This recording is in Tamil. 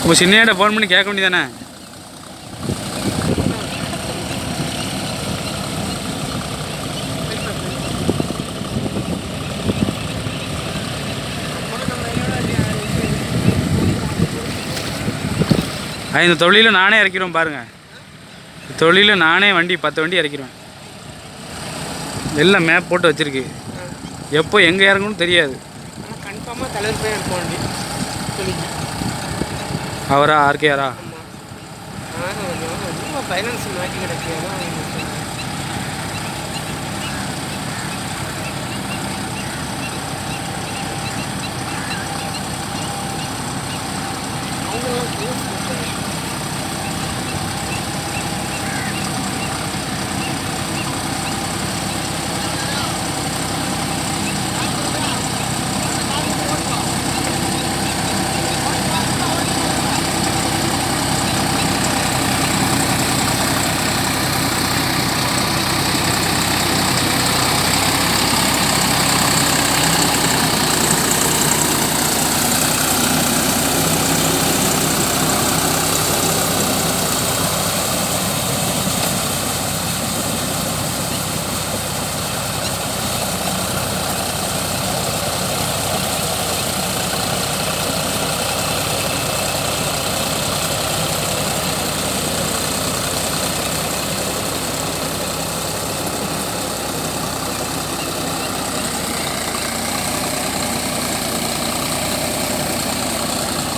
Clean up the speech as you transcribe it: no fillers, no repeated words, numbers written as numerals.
உங்கள் சின்னையாட்ட ஃபோன் பண்ணி கேட்க வேண்டியதானே? இந்த தொழிலில் நானே இறக்கிடுவேன் பாருங்கள். தொழிலில் நானே வண்டி 10 வண்டி இறக்கிடுவேன். எல்லாம் மேப் போட்டு வச்சுருக்கு. எப்போ எங்கே இறங்கணும்னு தெரியாது. கன்ஃபார்மாக தலைவர் போய் இருக்கும் வண்டி. அவரா ஆர்கேஆரா? ரொம்ப ஃபைனான்ஸ் மாட்டி கிடக்கு. அவங்களாம்